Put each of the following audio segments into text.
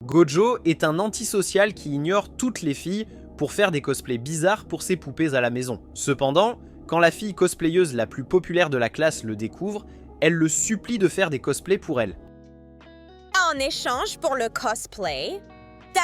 Gojo est un antisocial qui ignore toutes les filles pour faire des cosplays bizarres pour ses poupées à la maison. Cependant, quand la fille cosplayeuse la plus populaire de la classe le découvre, elle le supplie de faire des cosplays pour elle. En échange pour le cosplay?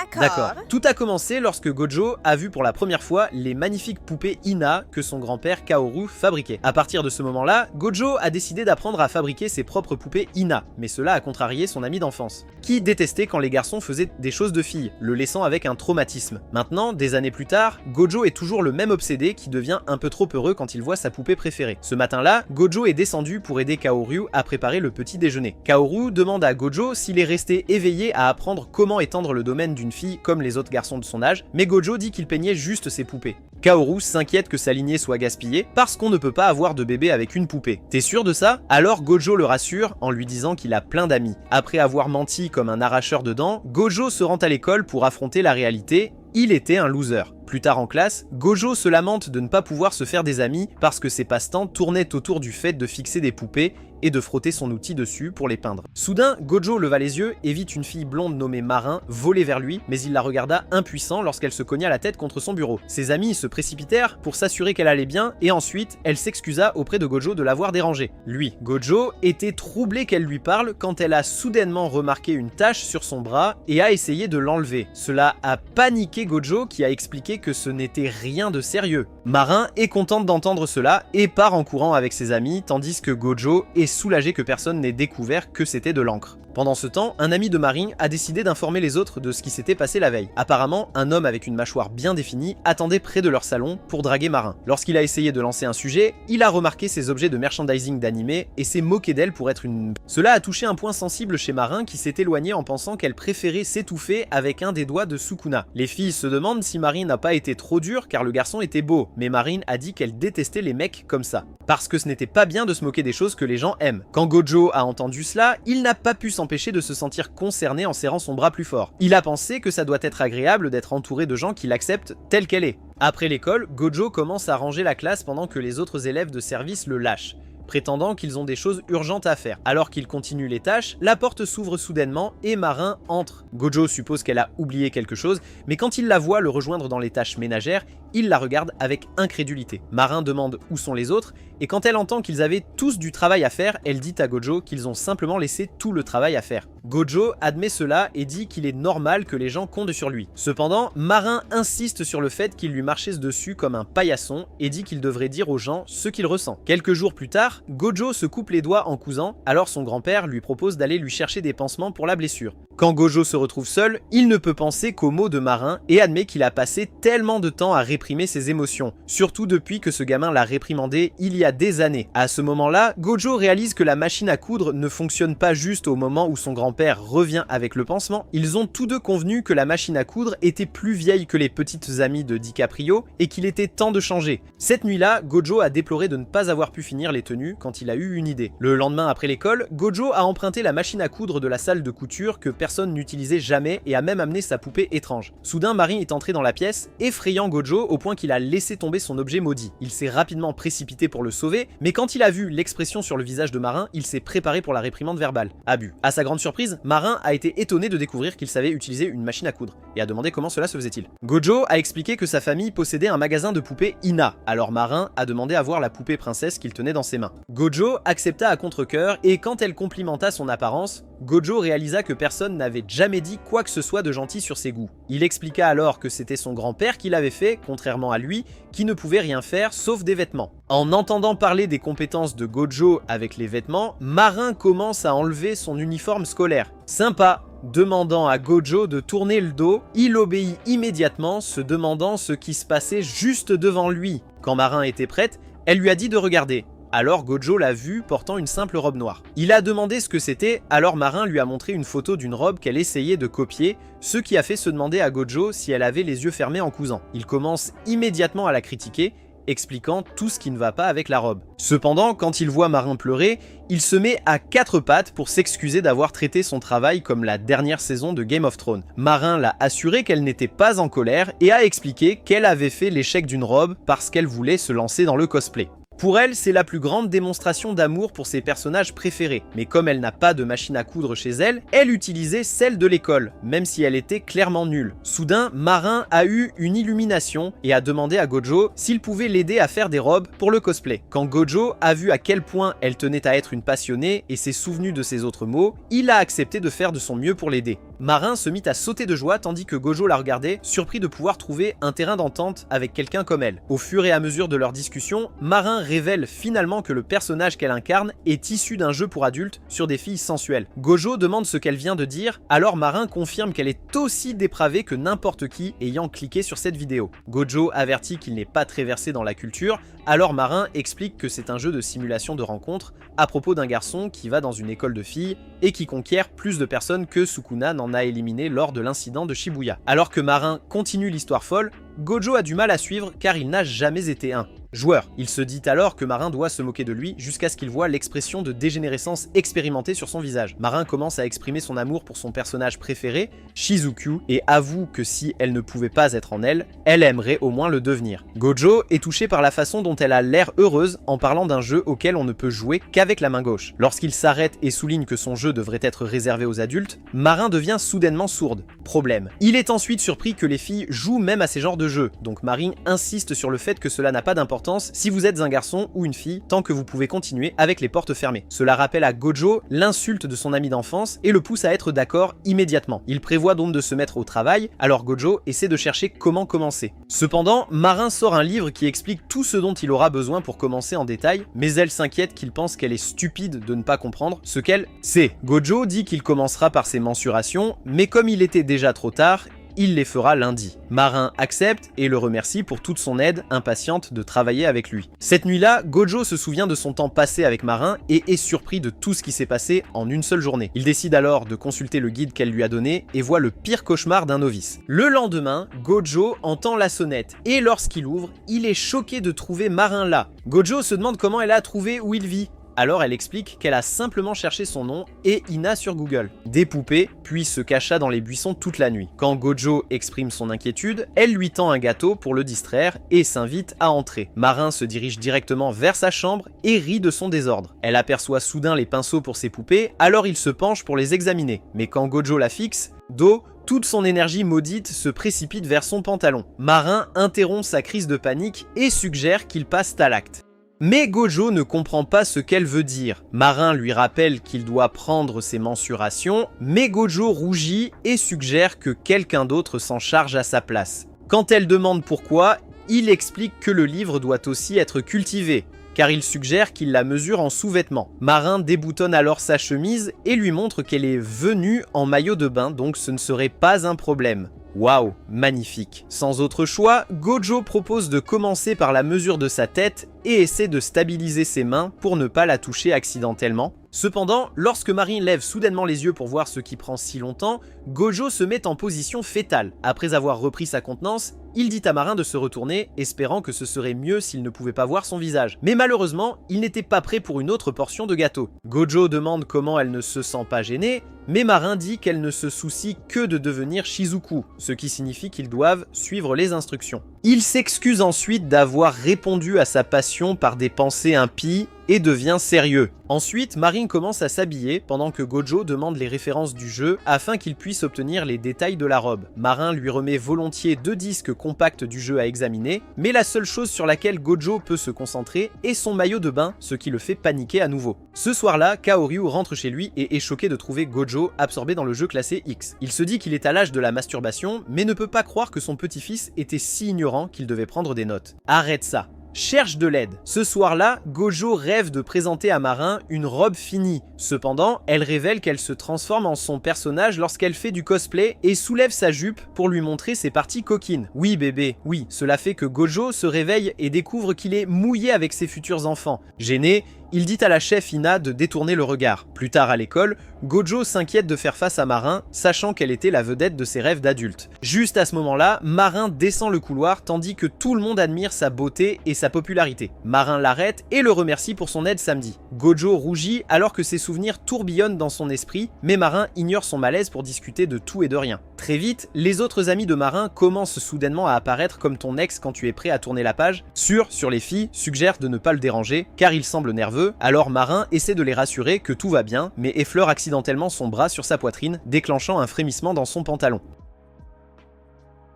D'accord. Tout a commencé lorsque Gojo a vu pour la première fois les magnifiques poupées Hina que son grand-père Kaoru fabriquait. À partir de ce moment-là, Gojo a décidé d'apprendre à fabriquer ses propres poupées Hina, mais cela a contrarié son ami d'enfance, qui détestait quand les garçons faisaient des choses de filles, le laissant avec un traumatisme. Maintenant, des années plus tard, Gojo est toujours le même obsédé qui devient un peu trop heureux quand il voit sa poupée préférée. Ce matin-là, Gojo est descendu pour aider Kaoru à préparer le petit déjeuner. Kaoru demande à Gojo s'il est resté éveillé à apprendre comment étendre le domaine d'une fille comme les autres garçons de son âge, mais Gojo dit qu'il peignait juste ses poupées. Kaoru s'inquiète que sa lignée soit gaspillée parce qu'on ne peut pas avoir de bébé avec une poupée. T'es sûr de ça? Alors Gojo le rassure en lui disant qu'il a plein d'amis. Après avoir menti comme un arracheur de dents, Gojo se rend à l'école pour affronter la réalité. Il était un loser. Plus tard en classe, Gojo se lamente de ne pas pouvoir se faire des amis parce que ses passe-temps tournaient autour du fait de fixer des poupées et de frotter son outil dessus pour les peindre. Soudain, Gojo leva les yeux et vit une fille blonde nommée Marin voler vers lui, mais il la regarda impuissant lorsqu'elle se cogna la tête contre son bureau. Ses amis se précipitèrent pour s'assurer qu'elle allait bien et ensuite, elle s'excusa auprès de Gojo de l'avoir dérangée. Lui, Gojo, était troublé qu'elle lui parle quand elle a soudainement remarqué une tache sur son bras et a essayé de l'enlever. Cela a paniqué Gojo qui a expliqué que ce n'était rien de sérieux. Marin est contente d'entendre cela et part en courant avec ses amis tandis que Gojo est soulagé que personne n'ait découvert que c'était de l'encre. Pendant ce temps, un ami de Marin a décidé d'informer les autres de ce qui s'était passé la veille. Apparemment, un homme avec une mâchoire bien définie attendait près de leur salon pour draguer Marin. Lorsqu'il a essayé de lancer un sujet, il a remarqué ses objets de merchandising d'animé et s'est moqué d'elle pour être une... Cela a touché un point sensible chez Marin qui s'est éloigné en pensant qu'elle préférait s'étouffer avec un des doigts de Sukuna. Les filles se demandent si Marin n'a pas été trop dure car le garçon était beau, mais Marin a dit qu'elle détestait les mecs comme ça. Parce que ce n'était pas bien de se moquer des choses que les gens aiment. Quand Gojo a entendu cela, il n'a pas pu s'empêcher de se sentir concerné en serrant son bras plus fort. Il a pensé que ça doit être agréable d'être entouré de gens qui l'acceptent telle qu'elle est. Après l'école, Gojo commence à ranger la classe pendant que les autres élèves de service le lâchent, prétendant qu'ils ont des choses urgentes à faire. Alors qu'il continue les tâches, la porte s'ouvre soudainement et Marin entre. Gojo suppose qu'elle a oublié quelque chose, mais quand il la voit le rejoindre dans les tâches ménagères, il la regarde avec incrédulité. Marin demande où sont les autres, et quand elle entend qu'ils avaient tous du travail à faire, elle dit à Gojo qu'ils ont simplement laissé tout le travail à faire. Gojo admet cela et dit qu'il est normal que les gens comptent sur lui. Cependant, Marin insiste sur le fait qu'il lui marchait dessus comme un paillasson et dit qu'il devrait dire aux gens ce qu'il ressent. Quelques jours plus tard, Gojo se coupe les doigts en cousant, alors son grand-père lui propose d'aller lui chercher des pansements pour la blessure. Quand Gojo se retrouve seul, il ne peut penser qu'aux mots de Marin et admet qu'il a passé tellement de temps à réprimer ses émotions, surtout depuis que ce gamin l'a réprimandé il y a des années. À ce moment-là, Gojo réalise que la machine à coudre ne fonctionne pas juste au moment où son grand-père revient avec le pansement. Ils ont tous deux convenu que la machine à coudre était plus vieille que les petites amies de DiCaprio et qu'il était temps de changer. Cette nuit-là, Gojo a déploré de ne pas avoir pu finir les tenues quand il a eu une idée. Le lendemain après l'école, Gojo a emprunté la machine à coudre de la salle de couture que personne n'utilisait jamais et a même amené sa poupée étrange. Soudain, Marin est entré dans la pièce, effrayant Gojo au point qu'il a laissé tomber son objet maudit. Il s'est rapidement précipité pour le sauver, mais quand il a vu l'expression sur le visage de Marin, il s'est préparé pour la réprimande verbale. Abus. À sa grande surprise, Marin a été étonné de découvrir qu'il savait utiliser une machine à coudre et a demandé comment cela se faisait-il. Gojo a expliqué que sa famille possédait un magasin de poupées Hina, alors Marin a demandé à voir la poupée princesse qu'il tenait dans ses mains. Gojo accepta à contre-cœur et quand elle complimenta son apparence, Gojo réalisa que personne n'avait jamais dit quoi que ce soit de gentil sur ses goûts. Il expliqua alors que c'était son grand-père qui l'avait fait, contrairement à lui, qui ne pouvait rien faire sauf des vêtements. En entendant parler des compétences de Gojo avec les vêtements, Marin commence à enlever son uniforme scolaire. Sympa. Demandant à Gojo de tourner le dos, il obéit immédiatement, se demandant ce qui se passait juste devant lui. Quand Marin était prête, elle lui a dit de regarder. Alors Gojo l'a vue portant une simple robe noire. Il a demandé ce que c'était, alors Marin lui a montré une photo d'une robe qu'elle essayait de copier, ce qui a fait se demander à Gojo si elle avait les yeux fermés en cousant. Il commence immédiatement à la critiquer, expliquant tout ce qui ne va pas avec la robe. Cependant, quand il voit Marin pleurer, il se met à quatre pattes pour s'excuser d'avoir traité son travail comme la dernière saison de Game of Thrones. Marin l'a assuré qu'elle n'était pas en colère et a expliqué qu'elle avait fait l'échec d'une robe parce qu'elle voulait se lancer dans le cosplay. Pour elle, c'est la plus grande démonstration d'amour pour ses personnages préférés, mais comme elle n'a pas de machine à coudre chez elle, elle utilisait celle de l'école, même si elle était clairement nulle. Soudain, Marin a eu une illumination et a demandé à Gojo s'il pouvait l'aider à faire des robes pour le cosplay. Quand Gojo a vu à quel point elle tenait à être une passionnée et s'est souvenu de ses autres mots, il a accepté de faire de son mieux pour l'aider. Marin se mit à sauter de joie tandis que Gojo la regardait, surpris de pouvoir trouver un terrain d'entente avec quelqu'un comme elle. Au fur et à mesure de leur discussion, Marin révèle finalement que le personnage qu'elle incarne est issu d'un jeu pour adultes sur des filles sensuelles. Gojo demande ce qu'elle vient de dire, alors Marin confirme qu'elle est aussi dépravée que n'importe qui ayant cliqué sur cette vidéo. Gojo avertit qu'il n'est pas très versé dans la culture, alors Marin explique que c'est un jeu de simulation de rencontre à propos d'un garçon qui va dans une école de filles et qui conquiert plus de personnes que Sukuna n'en a éliminé lors de l'incident de Shibuya. Alors que Marin continue l'histoire folle, Gojo a du mal à suivre car il n'a jamais été un joueur. Il se dit alors que Marin doit se moquer de lui jusqu'à ce qu'il voit l'expression de dégénérescence expérimentée sur son visage. Marin commence à exprimer son amour pour son personnage préféré, Shizuku, et avoue que si elle ne pouvait pas être en elle, elle aimerait au moins le devenir. Gojo est touché par la façon dont elle a l'air heureuse en parlant d'un jeu auquel on ne peut jouer qu'avec la main gauche. Lorsqu'il s'arrête et souligne que son jeu devrait être réservé aux adultes, Marin devient soudainement sourde. Problème. Il est ensuite surpris que les filles jouent même à ces genres de jeux, donc Marin insiste sur le fait que cela n'a pas d'importance si vous êtes un garçon ou une fille, tant que vous pouvez continuer avec les portes fermées. Cela rappelle à Gojo l'insulte de son ami d'enfance et le pousse à être d'accord immédiatement. Il prévoit donc de se mettre au travail, alors Gojo essaie de chercher comment commencer. Cependant, Marin sort un livre qui explique tout ce dont il aura besoin pour commencer en détail, mais elle s'inquiète qu'il pense qu'elle est stupide de ne pas comprendre ce qu'elle sait. Gojo dit qu'il commencera par ses mensurations, mais comme il était déjà trop tard, il les fera lundi. Marin accepte et le remercie pour toute son aide, impatiente de travailler avec lui. Cette nuit-là, Gojo se souvient de son temps passé avec Marin et est surpris de tout ce qui s'est passé en une seule journée. Il décide alors de consulter le guide qu'elle lui a donné et voit le pire cauchemar d'un novice. Le lendemain, Gojo entend la sonnette et lorsqu'il ouvre, il est choqué de trouver Marin là. Gojo se demande comment elle a trouvé où il vit. Alors elle explique qu'elle a simplement cherché son nom et Ina sur Google. Des poupées, puis se cacha dans les buissons toute la nuit. Quand Gojo exprime son inquiétude, elle lui tend un gâteau pour le distraire et s'invite à entrer. Marin se dirige directement vers sa chambre et rit de son désordre. Elle aperçoit soudain les pinceaux pour ses poupées, alors il se penche pour les examiner. Mais quand Gojo la fixe, dos, toute son énergie maudite se précipite vers son pantalon. Marin interrompt sa crise de panique et suggère qu'il passe à l'acte. Mais Gojo ne comprend pas ce qu'elle veut dire. Marin lui rappelle qu'il doit prendre ses mensurations, mais Gojo rougit et suggère que quelqu'un d'autre s'en charge à sa place. Quand elle demande pourquoi, il explique que le livre doit aussi être cultivé, car il suggère qu'il la mesure en sous-vêtements. Marin déboutonne alors sa chemise et lui montre qu'elle est venue en maillot de bain, donc ce ne serait pas un problème. Waouh, magnifique. Sans autre choix, Gojo propose de commencer par la mesure de sa tête et essaie de stabiliser ses mains pour ne pas la toucher accidentellement. Cependant, lorsque Marin lève soudainement les yeux pour voir ce qui prend si longtemps, Gojo se met en position fétale. Après avoir repris sa contenance, il dit à Marin de se retourner, espérant que ce serait mieux s'il ne pouvait pas voir son visage. Mais malheureusement, il n'était pas prêt pour une autre portion de gâteau. Gojo demande comment elle ne se sent pas gênée, mais Marin dit qu'elle ne se soucie que de devenir Shizuku, ce qui signifie qu'ils doivent suivre les instructions. Il s'excuse ensuite d'avoir répondu à sa passion par des pensées impies et devient sérieux. Ensuite, Marin commence à s'habiller pendant que Gojo demande les références du jeu afin qu'il puisse obtenir les détails de la robe. Marin lui remet volontiers 2 disques compacts du jeu à examiner, mais la seule chose sur laquelle Gojo peut se concentrer est son maillot de bain, ce qui le fait paniquer à nouveau. Ce soir-là, Kaoryu rentre chez lui et est choqué de trouver Gojo absorbé dans le jeu classé X. Il se dit qu'il est à l'âge de la masturbation, mais ne peut pas croire que son petit-fils était si ignorant qu'il devait prendre des notes. Arrête ça! Cherche de l'aide. Ce soir-là, Gojo rêve de présenter à Marin une robe finie. Cependant, elle révèle qu'elle se transforme en son personnage lorsqu'elle fait du cosplay et soulève sa jupe pour lui montrer ses parties coquines. Oui bébé, oui, cela fait que Gojo se réveille et découvre qu'il est mouillé avec ses futurs enfants. Gêné, il dit à la chef Ina de détourner le regard. Plus tard à l'école, Gojo s'inquiète de faire face à Marin, sachant qu'elle était la vedette de ses rêves d'adulte. Juste à ce moment-là, Marin descend le couloir tandis que tout le monde admire sa beauté et sa popularité. Marin l'arrête et le remercie pour son aide samedi. Gojo rougit alors que ses souvenirs tourbillonnent dans son esprit, mais Marin ignore son malaise pour discuter de tout et de rien. Très vite, les autres amis de Marin commencent soudainement à apparaître comme ton ex quand tu es prêt à tourner la page. Sur les filles, suggère de ne pas le déranger car il semble nerveux, alors Marin essaie de les rassurer que tout va bien, mais effleure accidentellement son bras sur sa poitrine, déclenchant un frémissement dans son pantalon.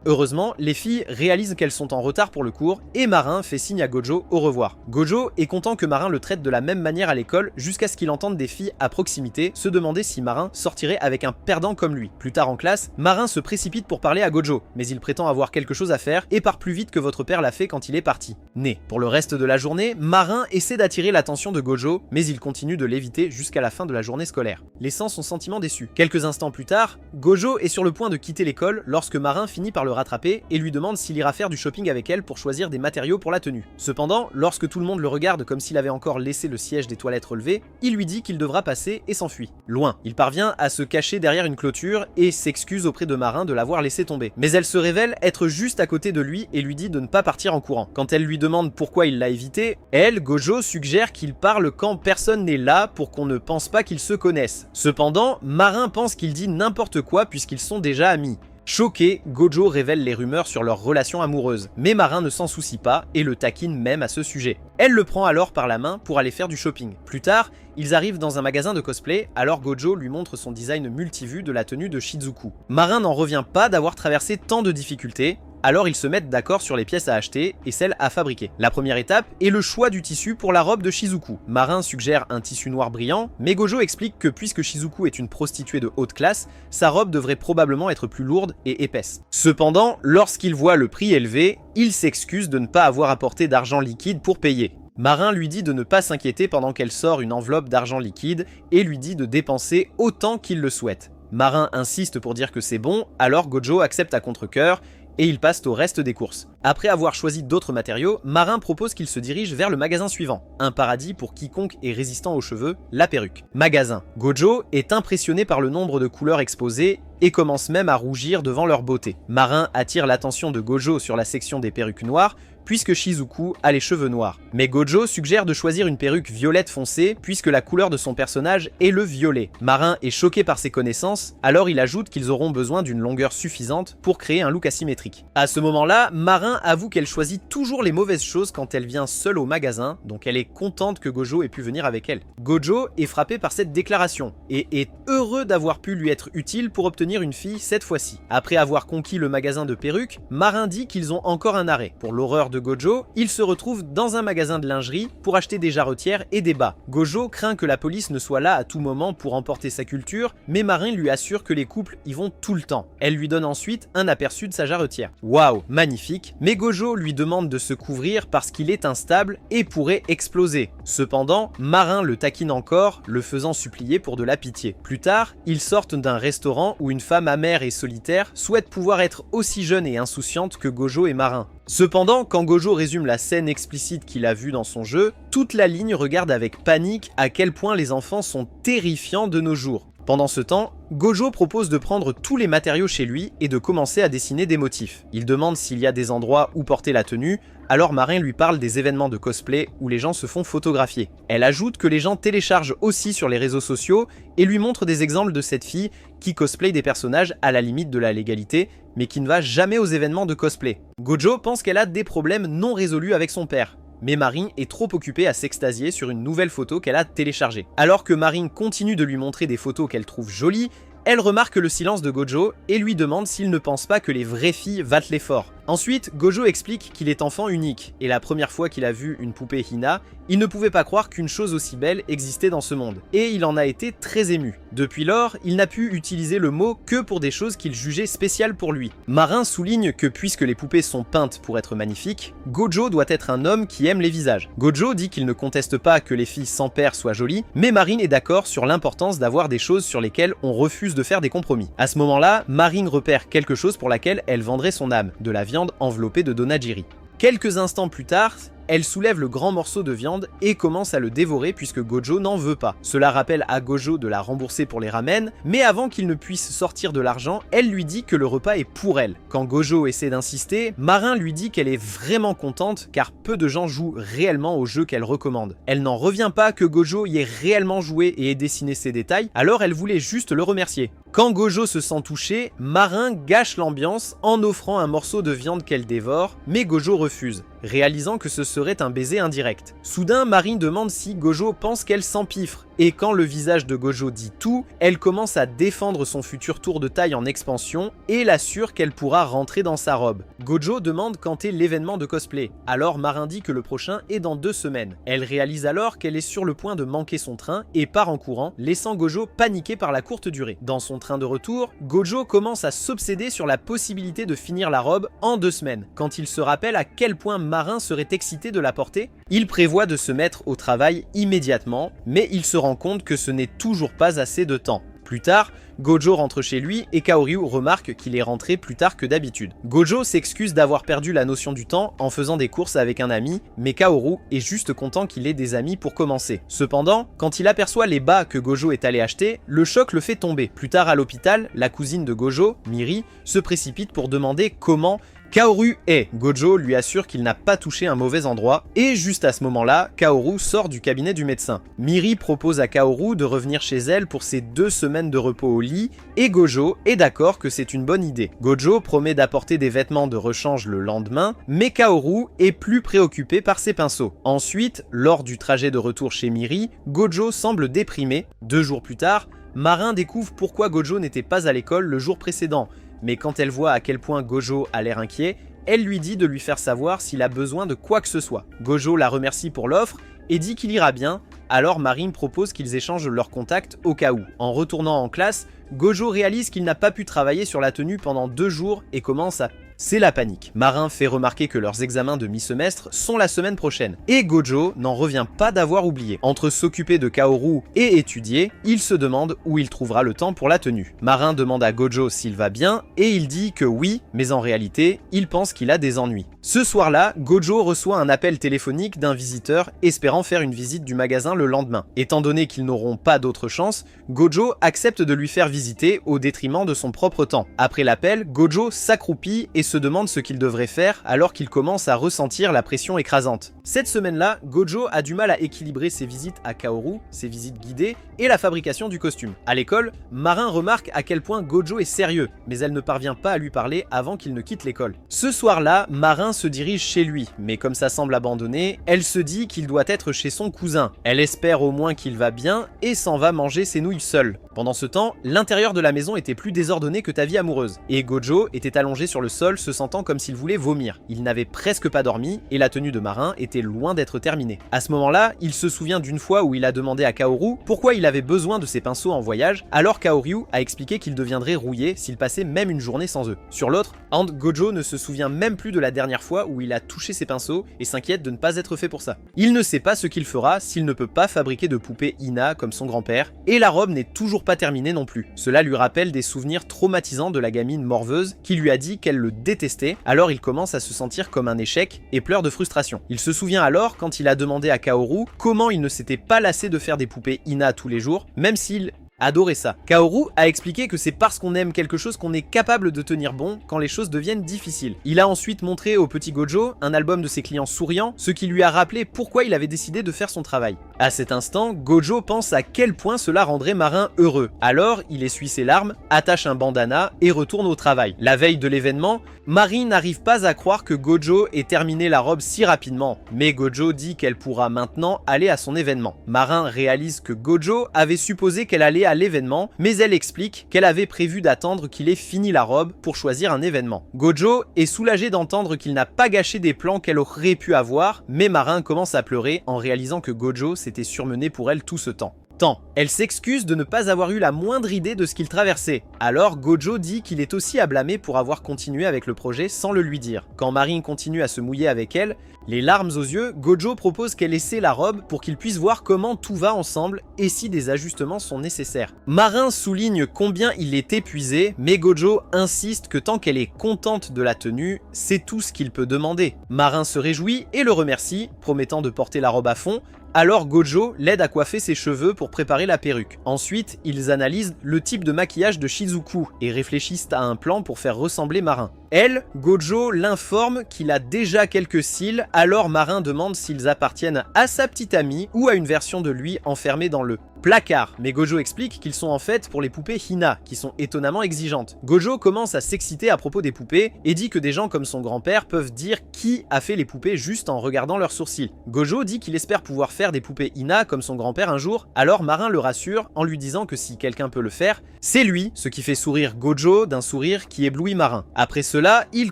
Heureusement, les filles réalisent qu'elles sont en retard pour le cours et Marin fait signe à Gojo au revoir. Gojo est content que Marin le traite de la même manière à l'école jusqu'à ce qu'il entende des filles à proximité se demander si Marin sortirait avec un perdant comme lui. Plus tard en classe, Marin se précipite pour parler à Gojo, mais il prétend avoir quelque chose à faire et part plus vite que votre père l'a fait quand il est parti. Né. Pour le reste de la journée, Marin essaie d'attirer l'attention de Gojo, mais il continue de l'éviter jusqu'à la fin de la journée scolaire, laissant son sentiment déçu. Quelques instants plus tard, Gojo est sur le point de quitter l'école lorsque Marin finit par le rattraper et lui demande s'il ira faire du shopping avec elle pour choisir des matériaux pour la tenue. Cependant, lorsque tout le monde le regarde comme s'il avait encore laissé le siège des toilettes relevé, il lui dit qu'il devra passer et s'enfuit. Loin, il parvient à se cacher derrière une clôture et s'excuse auprès de Marin de l'avoir laissé tomber. Mais elle se révèle être juste à côté de lui et lui dit de ne pas partir en courant. Quand elle lui demande pourquoi il l'a évité, elle, Gojo, suggère qu'il parle quand personne n'est là pour qu'on ne pense pas qu'ils se connaissent. Cependant, Marin pense qu'il dit n'importe quoi puisqu'ils sont déjà amis. Choqué, Gojo révèle les rumeurs sur leur relation amoureuse, mais Marin ne s'en soucie pas et le taquine même à ce sujet. Elle le prend alors par la main pour aller faire du shopping. Plus tard, ils arrivent dans un magasin de cosplay, alors Gojo lui montre son design multivue de la tenue de Shizuku. Marin n'en revient pas d'avoir traversé tant de difficultés, alors ils se mettent d'accord sur les pièces à acheter et celles à fabriquer. La première étape est le choix du tissu pour la robe de Shizuku. Marin suggère un tissu noir brillant, mais Gojo explique que puisque Shizuku est une prostituée de haute classe, sa robe devrait probablement être plus lourde et épaisse. Cependant, lorsqu'il voit le prix élevé, il s'excuse de ne pas avoir apporté d'argent liquide pour payer. Marin lui dit de ne pas s'inquiéter pendant qu'elle sort une enveloppe d'argent liquide et lui dit de dépenser autant qu'il le souhaite. Marin insiste pour dire que c'est bon, alors Gojo accepte à contre-cœur et ils passent au reste des courses. Après avoir choisi d'autres matériaux, Marin propose qu'il se dirige vers le magasin suivant, un paradis pour quiconque est résistant aux cheveux, la perruque. Magasin. Gojo est impressionné par le nombre de couleurs exposées et commence même à rougir devant leur beauté. Marin attire l'attention de Gojo sur la section des perruques noires, puisque Shizuku a les cheveux noirs. Mais Gojo suggère de choisir une perruque violette foncée, puisque la couleur de son personnage est le violet. Marin est choqué par ses connaissances, alors il ajoute qu'ils auront besoin d'une longueur suffisante pour créer un look asymétrique. À ce moment-là, Marin avoue qu'elle choisit toujours les mauvaises choses quand elle vient seule au magasin, donc elle est contente que Gojo ait pu venir avec elle. Gojo est frappé par cette déclaration, et est heureux d'avoir pu lui être utile pour obtenir une fille cette fois-ci. Après avoir conquis le magasin de perruques, Marin dit qu'ils ont encore un arrêt. Pour l'horreur de Gojo, il se retrouve dans un magasin de lingerie pour acheter des jarretières et des bas. Gojo craint que la police ne soit là à tout moment pour emporter sa culture, mais Marin lui assure que les couples y vont tout le temps. Elle lui donne ensuite un aperçu de sa jarretière. Waouh, magnifique, mais Gojo lui demande de se couvrir parce qu'il est instable et pourrait exploser. Cependant, Marin le taquine encore, le faisant supplier pour de la pitié. Plus tard, ils sortent d'un restaurant où une femme amère et solitaire souhaite pouvoir être aussi jeune et insouciante que Gojo et Marin. Cependant, quand Gojo résume la scène explicite qu'il a vue dans son jeu, toute la ligne regarde avec panique à quel point les enfants sont terrifiants de nos jours. Pendant ce temps, Gojo propose de prendre tous les matériaux chez lui et de commencer à dessiner des motifs. Il demande s'il y a des endroits où porter la tenue, alors Marin lui parle des événements de cosplay où les gens se font photographier. Elle ajoute que les gens téléchargent aussi sur les réseaux sociaux et lui montre des exemples de cette fille qui cosplay des personnages à la limite de la légalité, mais qui ne va jamais aux événements de cosplay. Gojo pense qu'elle a des problèmes non résolus avec son père. Mais Marin est trop occupée à s'extasier sur une nouvelle photo qu'elle a téléchargée. Alors que Marin continue de lui montrer des photos qu'elle trouve jolies, elle remarque le silence de Gojo et lui demande s'il ne pense pas que les vraies filles valent l'effort. Ensuite, Gojo explique qu'il est enfant unique, et la première fois qu'il a vu une poupée Hina, il ne pouvait pas croire qu'une chose aussi belle existait dans ce monde, et il en a été très ému. Depuis lors, il n'a pu utiliser le mot que pour des choses qu'il jugeait spéciales pour lui. Marin souligne que puisque les poupées sont peintes pour être magnifiques, Gojo doit être un homme qui aime les visages. Gojo dit qu'il ne conteste pas que les filles sans père soient jolies, mais Marin est d'accord sur l'importance d'avoir des choses sur lesquelles on refuse de faire des compromis. À ce moment-là, Marin repère quelque chose pour laquelle elle vendrait son âme, de la viande enveloppée de donagiri. Quelques instants plus tard, elle soulève le grand morceau de viande et commence à le dévorer puisque Gojo n'en veut pas. Cela rappelle à Gojo de la rembourser pour les ramen, mais avant qu'il ne puisse sortir de l'argent, elle lui dit que le repas est pour elle. Quand Gojo essaie d'insister, Marin lui dit qu'elle est vraiment contente car peu de gens jouent réellement au jeu qu'elle recommande. Elle n'en revient pas que Gojo y ait réellement joué et ait dessiné ses détails, alors elle voulait juste le remercier. Quand Gojo se sent touché, Marin gâche l'ambiance en offrant un morceau de viande qu'elle dévore, mais Gojo refuse, réalisant que ce serait un baiser indirect. Soudain, Marin demande si Gojo pense qu'elle s'empiffre, et quand le visage de Gojo dit tout, elle commence à défendre son futur tour de taille en expansion et l'assure qu'elle pourra rentrer dans sa robe. Gojo demande quand est l'événement de cosplay, alors Marin dit que le prochain est dans 2 semaines. Elle réalise alors qu'elle est sur le point de manquer son train et part en courant, laissant Gojo paniqué par la courte durée. Dans son train de retour, Gojo commence à s'obséder sur la possibilité de finir la robe en 2 semaines. Quand il se rappelle à quel point Marin serait excité de la porter, il prévoit de se mettre au travail immédiatement, mais il se rend compte que ce n'est toujours pas assez de temps. Plus tard, Gojo rentre chez lui et Kaoryu remarque qu'il est rentré plus tard que d'habitude. Gojo s'excuse d'avoir perdu la notion du temps en faisant des courses avec un ami, mais Kaoru est juste content qu'il ait des amis pour commencer. Cependant, quand il aperçoit les bas que Gojo est allé acheter, le choc le fait tomber. Plus tard à l'hôpital, la cousine de Gojo, Miri, se précipite pour demander comment Kaoru est. Gojo lui assure qu'il n'a pas touché un mauvais endroit, et juste à ce moment-là, Kaoru sort du cabinet du médecin. Miri propose à Kaoru de revenir chez elle pour ses 2 semaines de repos au lit, et Gojo est d'accord que c'est une bonne idée. Gojo promet d'apporter des vêtements de rechange le lendemain, mais Kaoru est plus préoccupé par ses pinceaux. Ensuite, lors du trajet de retour chez Miri, Gojo semble déprimé. 2 jours plus tard, Marin découvre pourquoi Gojo n'était pas à l'école le jour précédent, mais quand elle voit à quel point Gojo a l'air inquiet, elle lui dit de lui faire savoir s'il a besoin de quoi que ce soit. Gojo la remercie pour l'offre et dit qu'il ira bien, alors Marin propose qu'ils échangent leurs contacts au cas où. En retournant en classe, Gojo réalise qu'il n'a pas pu travailler sur la tenue pendant 2 jours et commence à... C'est la panique. Marin fait remarquer que leurs examens de mi-semestre sont la semaine prochaine. Et Gojo n'en revient pas d'avoir oublié. Entre s'occuper de Kaoru et étudier, il se demande où il trouvera le temps pour la tenue. Marin demande à Gojo s'il va bien et il dit que oui, mais en réalité, il pense qu'il a des ennuis. Ce soir-là, Gojo reçoit un appel téléphonique d'un visiteur espérant faire une visite du magasin le lendemain. Étant donné qu'ils n'auront pas d'autre chance, Gojo accepte de lui faire visiter au détriment de son propre temps. Après l'appel, Gojo s'accroupit et se demande ce qu'il devrait faire alors qu'il commence à ressentir la pression écrasante. Cette semaine-là, Gojo a du mal à équilibrer ses visites à Kaoru, ses visites guidées et la fabrication du costume. À l'école, Marin remarque à quel point Gojo est sérieux, mais elle ne parvient pas à lui parler avant qu'il ne quitte l'école. Ce soir-là, Marin se dirige chez lui, mais comme ça semble abandonné, elle se dit qu'il doit être chez son cousin. Elle espère au moins qu'il va bien et s'en va manger ses nouilles seule. Pendant ce temps, l'intérieur de la maison était plus désordonné que ta vie amoureuse, et Gojo était allongé sur le sol se sentant comme s'il voulait vomir. Il n'avait presque pas dormi et la tenue de Marin était loin d'être terminée. À ce moment-là, il se souvient d'une fois où il a demandé à Kaoru pourquoi il avait besoin de ses pinceaux en voyage, alors Kaoryu a expliqué qu'il deviendrait rouillé s'il passait même une journée sans eux. Sur l'autre, Gojo ne se souvient même plus de la dernière fois où il a touché ses pinceaux et s'inquiète de ne pas être fait pour ça. Il ne sait pas ce qu'il fera s'il ne peut pas fabriquer de poupées Ina comme son grand-père, et la robe n'est toujours pas terminée non plus. Cela lui rappelle des souvenirs traumatisants de la gamine morveuse qui lui a dit qu'elle le détestait, alors il commence à se sentir comme un échec et pleure de frustration. Il se souvient alors quand il a demandé à Kaoru comment il ne s'était pas lassé de faire des poupées Ina tous les jours, même s'il adorait ça. Kaoru a expliqué que c'est parce qu'on aime quelque chose qu'on est capable de tenir bon quand les choses deviennent difficiles. Il a ensuite montré au petit Gojo un album de ses clients souriants, ce qui lui a rappelé pourquoi il avait décidé de faire son travail. À cet instant, Gojo pense à quel point cela rendrait Marin heureux. Alors, il essuie ses larmes, attache un bandana et retourne au travail. La veille de l'événement, Marin n'arrive pas à croire que Gojo ait terminé la robe si rapidement, mais Gojo dit qu'elle pourra maintenant aller à son événement. Marin réalise que Gojo avait supposé qu'elle allait à l'événement, mais elle explique qu'elle avait prévu d'attendre qu'il ait fini la robe pour choisir un événement. Gojo est soulagé d'entendre qu'il n'a pas gâché des plans qu'elle aurait pu avoir, mais Marin commence à pleurer en réalisant que Gojo s'était surmené pour elle tout ce temps. temps. Elle s'excuse de ne pas avoir eu la moindre idée de ce qu'il traversait. Alors Gojo dit qu'il est aussi à blâmer pour avoir continué avec le projet sans le lui dire. Quand Marine continue à se mouiller avec elle, les larmes aux yeux, Gojo propose qu'elle essaie la robe pour qu'ils puissent voir comment tout va ensemble et si des ajustements sont nécessaires. Marin souligne combien il est épuisé, mais Gojo insiste que tant qu'elle est contente de la tenue, c'est tout ce qu'il peut demander. Marin se réjouit et le remercie, promettant de porter la robe à fond. Alors Gojo l'aide à coiffer ses cheveux pour préparer la perruque. Ensuite, ils analysent le type de maquillage de Shizuku et réfléchissent à un plan pour faire ressembler Marin. Elle, Gojo l'informe qu'il a déjà quelques cils, alors Marin demande s'ils appartiennent à sa petite amie ou à une version de lui enfermée dans le placard. Mais Gojo explique qu'ils sont en fait pour les poupées Hina, qui sont étonnamment exigeantes. Gojo commence à s'exciter à propos des poupées et dit que des gens comme son grand-père peuvent dire qui a fait les poupées juste en regardant leurs sourcils. Gojo dit qu'il espère pouvoir faire des poupées Hina comme son grand-père un jour, alors Marin le rassure en lui disant que si quelqu'un peut le faire, c'est lui, ce qui fait sourire Gojo d'un sourire qui éblouit Marin. Après cela, il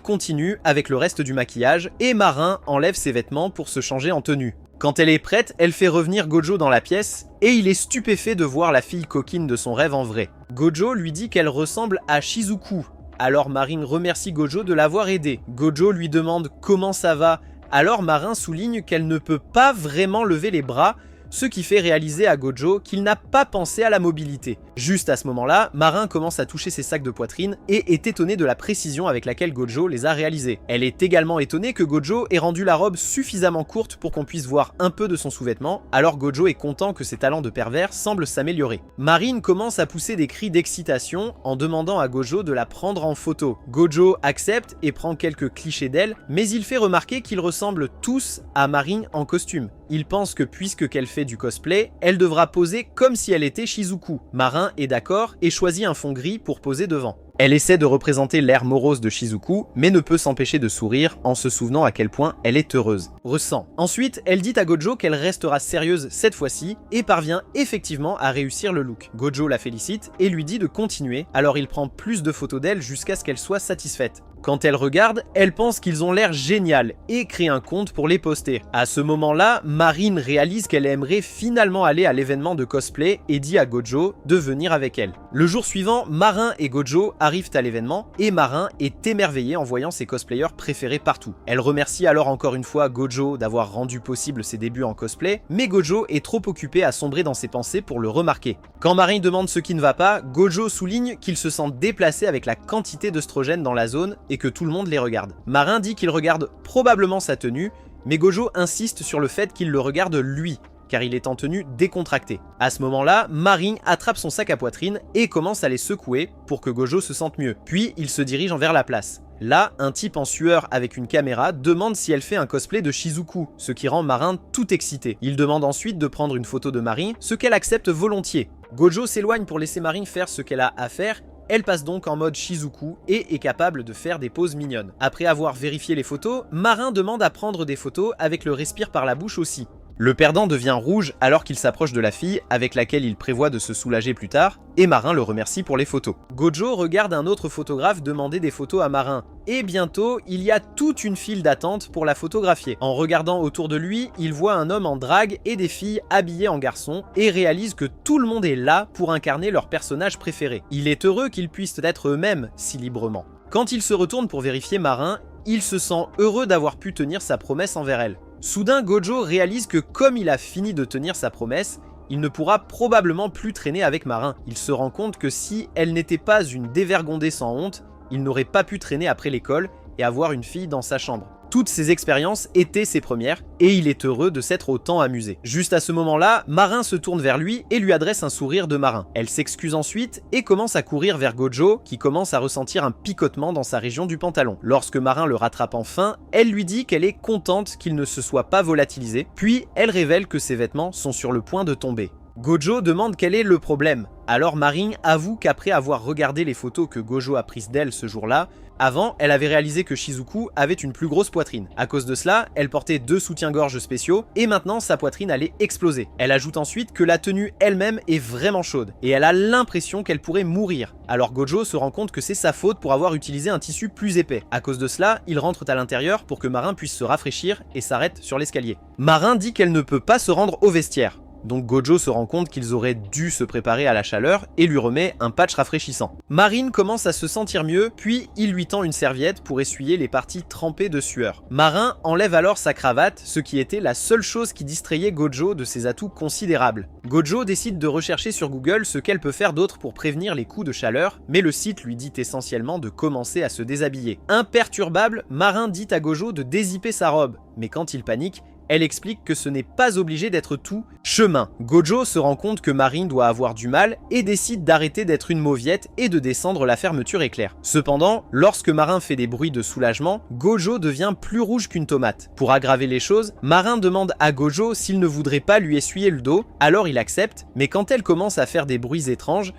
continue avec le reste du maquillage et Marin enlève ses vêtements pour se changer en tenue. Quand elle est prête, elle fait revenir Gojo dans la pièce et il est stupéfait de voir la fille coquine de son rêve en vrai. Gojo lui dit qu'elle ressemble à Shizuku. Alors Marine remercie Gojo de l'avoir aidé. Gojo lui demande comment ça va. Alors Marin souligne qu'elle ne peut pas vraiment lever les bras, ce qui fait réaliser à Gojo qu'il n'a pas pensé à la mobilité. Juste à ce moment-là, Marin commence à toucher ses sacs de poitrine et est étonnée de la précision avec laquelle Gojo les a réalisés. Elle est également étonnée que Gojo ait rendu la robe suffisamment courte pour qu'on puisse voir un peu de son sous-vêtement, alors Gojo est content que ses talents de pervers semblent s'améliorer. Marine commence à pousser des cris d'excitation en demandant à Gojo de la prendre en photo. Gojo accepte et prend quelques clichés d'elle, mais il fait remarquer qu'ils ressemblent tous à Marine en costume. Il pense que puisque qu'elle fait du cosplay, elle devra poser comme si elle était Shizuku. Marin est d'accord et choisit un fond gris pour poser devant. Elle essaie de représenter l'air morose de Shizuku, mais ne peut s'empêcher de sourire en se souvenant à quel point elle est heureuse. Ressent. Ensuite, elle dit à Gojo qu'elle restera sérieuse cette fois-ci et parvient effectivement à réussir le look. Gojo la félicite et lui dit de continuer, alors il prend plus de photos d'elle jusqu'à ce qu'elle soit satisfaite. Quand elle regarde, elle pense qu'ils ont l'air génial et crée un compte pour les poster. À ce moment-là, Marine réalise qu'elle aimerait finalement aller à l'événement de cosplay et dit à Gojo de venir avec elle. Le jour suivant, Marin et Gojo arrivent à l'événement et Marin est émerveillée en voyant ses cosplayers préférés partout. Elle remercie alors encore une fois Gojo d'avoir rendu possible ses débuts en cosplay, mais Gojo est trop occupé à sombrer dans ses pensées pour le remarquer. Quand Marine demande ce qui ne va pas, Gojo souligne qu'il se sent déplacé avec la quantité d'œstrogène dans la zone et que tout le monde les regarde. Marin dit qu'il regarde probablement sa tenue, mais Gojo insiste sur le fait qu'il le regarde lui, car il est en tenue décontractée. À ce moment-là, Marine attrape son sac à poitrine et commence à les secouer pour que Gojo se sente mieux. Puis il se dirige envers la place. Là, un type en sueur avec une caméra demande si elle fait un cosplay de Shizuku, ce qui rend Marin tout excité. Il demande ensuite de prendre une photo de Marine, ce qu'elle accepte volontiers. Gojo s'éloigne pour laisser Marine faire ce qu'elle a à faire. Elle passe donc en mode Shizuku et est capable de faire des poses mignonnes. Après avoir vérifié les photos, Marin demande à prendre des photos avec le respire par la bouche aussi. Le perdant devient rouge alors qu'il s'approche de la fille avec laquelle il prévoit de se soulager plus tard, et Marin le remercie pour les photos. Gojo regarde un autre photographe demander des photos à Marin, et bientôt il y a toute une file d'attente pour la photographier. En regardant autour de lui, il voit un homme en drague et des filles habillées en garçon, et réalise que tout le monde est là pour incarner leur personnage préféré. Il est heureux qu'ils puissent être eux-mêmes si librement. Quand il se retourne pour vérifier Marin, il se sent heureux d'avoir pu tenir sa promesse envers elle. Soudain, Gojo réalise que comme il a fini de tenir sa promesse, il ne pourra probablement plus traîner avec Marin. Il se rend compte que si elle n'était pas une dévergondée sans honte, il n'aurait pas pu traîner après l'école et avoir une fille dans sa chambre. Toutes ces expériences étaient ses premières, et il est heureux de s'être autant amusé. Juste à ce moment-là, Marin se tourne vers lui et lui adresse un sourire de marin. Elle s'excuse ensuite et commence à courir vers Gojo, qui commence à ressentir un picotement dans sa région du pantalon. Lorsque Marin le rattrape enfin, elle lui dit qu'elle est contente qu'il ne se soit pas volatilisé, puis elle révèle que ses vêtements sont sur le point de tomber. Gojo demande quel est le problème. Alors Marine avoue qu'après avoir regardé les photos que Gojo a prises d'elle ce jour-là, avant, elle avait réalisé que Shizuku avait une plus grosse poitrine. À cause de cela, elle portait 2 soutiens-gorge spéciaux et maintenant sa poitrine allait exploser. Elle ajoute ensuite que la tenue elle-même est vraiment chaude et elle a l'impression qu'elle pourrait mourir. Alors Gojo se rend compte que c'est sa faute pour avoir utilisé un tissu plus épais. À cause de cela, ils rentrent à l'intérieur pour que Marin puisse se rafraîchir et s'arrête sur l'escalier. Marin dit qu'elle ne peut pas se rendre au vestiaire. Donc Gojo se rend compte qu'ils auraient dû se préparer à la chaleur et lui remet un patch rafraîchissant. Marine commence à se sentir mieux, puis il lui tend une serviette pour essuyer les parties trempées de sueur. Marin enlève alors sa cravate, ce qui était la seule chose qui distrayait Gojo de ses atouts considérables. Gojo décide de rechercher sur Google ce qu'elle peut faire d'autre pour prévenir les coups de chaleur, mais le site lui dit essentiellement de commencer à se déshabiller. Imperturbable, Marin dit à Gojo de dézipper sa robe, mais quand il panique, elle explique que ce n'est pas obligé d'être tout chemin. Gojo se rend compte que Marine doit avoir du mal et décide d'arrêter d'être une mauviette et de descendre la fermeture éclair. Cependant, lorsque Marin fait des bruits de soulagement, Gojo devient plus rouge qu'une tomate. Pour aggraver les choses, Marin demande à Gojo s'il ne voudrait pas lui essuyer le dos, alors il accepte, mais quand elle commence à faire des bruits étranges,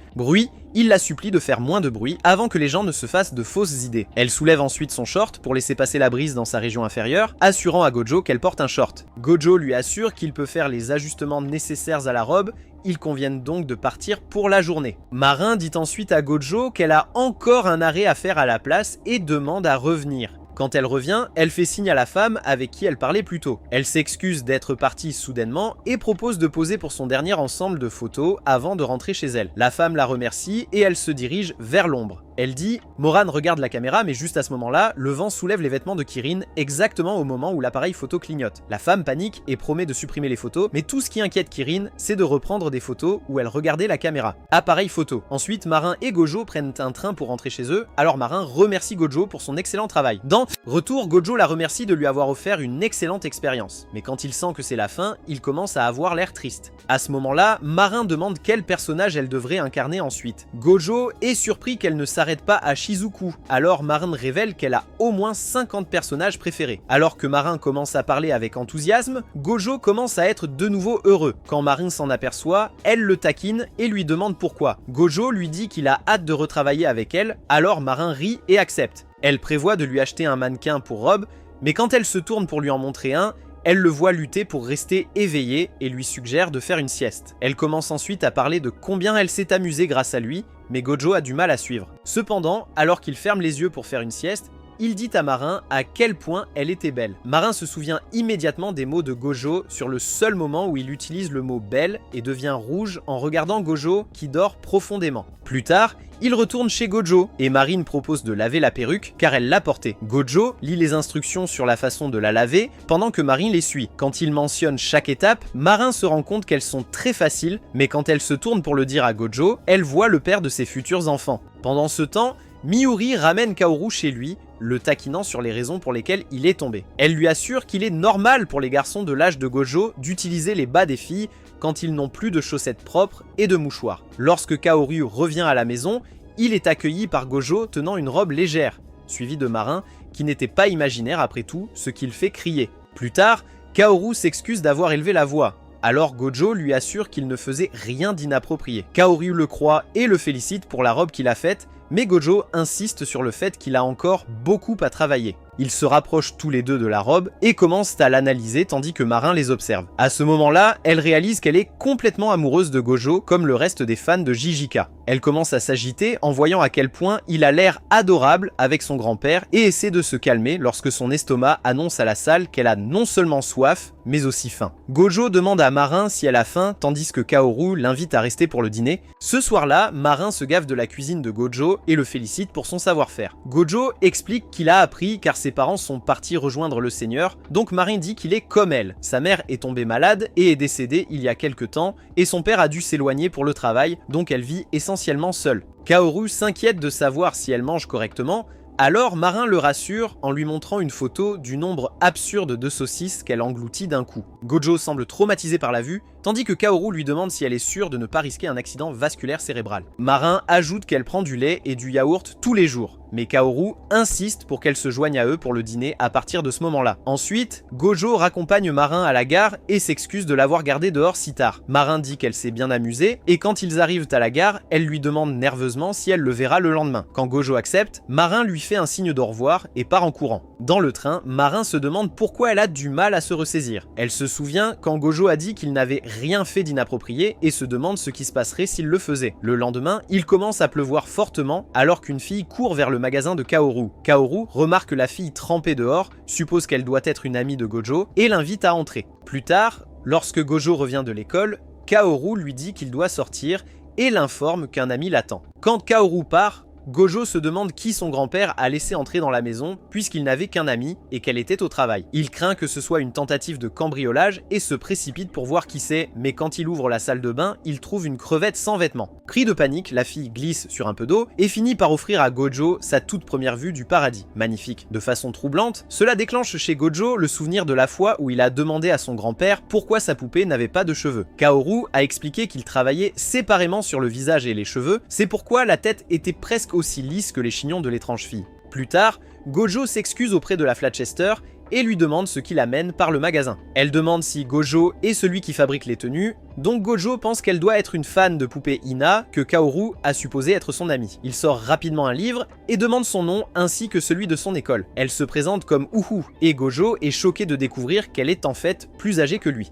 il la supplie de faire moins de bruit avant que les gens ne se fassent de fausses idées. Elle soulève ensuite son short pour laisser passer la brise dans sa région inférieure, assurant à Gojo qu'elle porte un short. Gojo lui assure qu'il peut faire les ajustements nécessaires à la robe, ils conviennent donc de partir pour la journée. Marin dit ensuite à Gojo qu'elle a encore un arrêt à faire à la place et demande à revenir. Quand elle revient, elle fait signe à la femme avec qui elle parlait plus tôt. Elle s'excuse d'être partie soudainement et propose de poser pour son dernier ensemble de photos avant de rentrer chez elle. La femme la remercie et elle se dirige vers l'ombre. Elle dit « Moran regarde la caméra mais juste à ce moment-là, le vent soulève les vêtements de Kirin exactement au moment où l'appareil photo clignote. La femme panique et promet de supprimer les photos, mais tout ce qui inquiète Kirin, c'est de reprendre des photos où elle regardait la caméra. Appareil photo. Ensuite, Marin et Gojo prennent un train pour rentrer chez eux, alors Marin remercie Gojo pour son excellent travail. Dans Retour, Gojo la remercie de lui avoir offert une excellente expérience. Mais quand il sent que c'est la fin, il commence à avoir l'air triste. À ce moment-là, Marin demande quel personnage elle devrait incarner ensuite. Gojo est surpris qu'elle ne s'arrête pas à Shizuku, alors Marin révèle qu'elle a au moins 50 personnages préférés. Alors que Marin commence à parler avec enthousiasme, Gojo commence à être de nouveau heureux. Quand Marin s'en aperçoit, elle le taquine et lui demande pourquoi. Gojo lui dit qu'il a hâte de retravailler avec elle, alors Marin rit et accepte. Elle prévoit de lui acheter un mannequin pour Rob, mais quand elle se tourne pour lui en montrer un, elle le voit lutter pour rester éveillée et lui suggère de faire une sieste. Elle commence ensuite à parler de combien elle s'est amusée grâce à lui, mais Gojo a du mal à suivre. Cependant, alors qu'il ferme les yeux pour faire une sieste, il dit à Marin à quel point elle était belle. Marin se souvient immédiatement des mots de Gojo sur le seul moment où il utilise le mot belle et devient rouge en regardant Gojo qui dort profondément. Plus tard, il retourne chez Gojo et Marine propose de laver la perruque car elle l'a portée. Gojo lit les instructions sur la façon de la laver pendant que Marine les suit. Quand il mentionne chaque étape, Marin se rend compte qu'elles sont très faciles, mais quand elle se tourne pour le dire à Gojo, elle voit le père de ses futurs enfants. Pendant ce temps, Miyuri ramène Kaoru chez lui, le taquinant sur les raisons pour lesquelles il est tombé. Elle lui assure qu'il est normal pour les garçons de l'âge de Gojo d'utiliser les bas des filles quand ils n'ont plus de chaussettes propres et de mouchoirs. Lorsque Kaoru revient à la maison, il est accueilli par Gojo tenant une robe légère, suivi de Marin qui n'était pas imaginaire après tout, ce qu'il fait crier. Plus tard, Kaoru s'excuse d'avoir élevé la voix. Alors Gojo lui assure qu'il ne faisait rien d'inapproprié. Kaoru le croit et le félicite pour la robe qu'il a faite, mais Gojo insiste sur le fait qu'il a encore beaucoup à travailler. Ils se rapprochent tous les deux de la robe et commencent à l'analyser tandis que Marin les observe. À ce moment-là, elle réalise qu'elle est complètement amoureuse de Gojo comme le reste des fans de JJK. Elle commence à s'agiter en voyant à quel point il a l'air adorable avec son grand-père et essaie de se calmer lorsque son estomac annonce à la salle qu'elle a non seulement soif, mais aussi faim. Gojo demande à Marin si elle a faim tandis que Kaoru l'invite à rester pour le dîner. Ce soir-là, Marin se gave de la cuisine de Gojo et le félicite pour son savoir-faire. Gojo explique qu'il a appris car ses parents sont partis rejoindre le Seigneur, donc Marin dit qu'il est comme elle. Sa mère est tombée malade et est décédée il y a quelques temps, et son père a dû s'éloigner pour le travail, donc elle vit essentiellement seule. Kaoru s'inquiète de savoir si elle mange correctement, alors Marin le rassure en lui montrant une photo du nombre absurde de saucisses qu'elle engloutit d'un coup. Gojo semble traumatisé par la vue, tandis que Kaoru lui demande si elle est sûre de ne pas risquer un accident vasculaire cérébral. Marin ajoute qu'elle prend du lait et du yaourt tous les jours, mais Kaoru insiste pour qu'elle se joigne à eux pour le dîner à partir de ce moment-là. Ensuite, Gojo raccompagne Marin à la gare et s'excuse de l'avoir gardé dehors si tard. Marin dit qu'elle s'est bien amusée, et quand ils arrivent à la gare, elle lui demande nerveusement si elle le verra le lendemain. Quand Gojo accepte, Marin lui fait un signe d'au revoir et part en courant. Dans le train, Marin se demande pourquoi elle a du mal à se ressaisir. Elle se souvient quand Gojo a dit qu'il n'avait rien fait d'inapproprié et se demande ce qui se passerait s'il le faisait. Le lendemain, il commence à pleuvoir fortement alors qu'une fille court vers le magasin de Kaoru. Kaoru remarque la fille trempée dehors, suppose qu'elle doit être une amie de Gojo et l'invite à entrer. Plus tard, lorsque Gojo revient de l'école, Kaoru lui dit qu'il doit sortir et l'informe qu'un ami l'attend. Quand Kaoru part, Gojo se demande qui son grand-père a laissé entrer dans la maison puisqu'il n'avait qu'un ami et qu'elle était au travail. Il craint que ce soit une tentative de cambriolage et se précipite pour voir qui c'est, mais quand il ouvre la salle de bain, il trouve une crevette sans vêtements. Cri de panique, la fille glisse sur un peu d'eau et finit par offrir à Gojo sa toute première vue du paradis. Magnifique. De façon troublante, cela déclenche chez Gojo le souvenir de la fois où il a demandé à son grand-père pourquoi sa poupée n'avait pas de cheveux. Kaoru a expliqué qu'il travaillait séparément sur le visage et les cheveux, c'est pourquoi la tête était presque aussi lisse que les chignons de l'étrange fille. Plus tard, Gojo s'excuse auprès de la Flatchester et lui demande ce qui l'amène par le magasin. Elle demande si Gojo est celui qui fabrique les tenues, donc Gojo pense qu'elle doit être une fan de poupée Ina que Kaoru a supposé être son amie. Il sort rapidement un livre et demande son nom ainsi que celui de son école. Elle se présente comme Uhu et Gojo est choqué de découvrir qu'elle est en fait plus âgée que lui.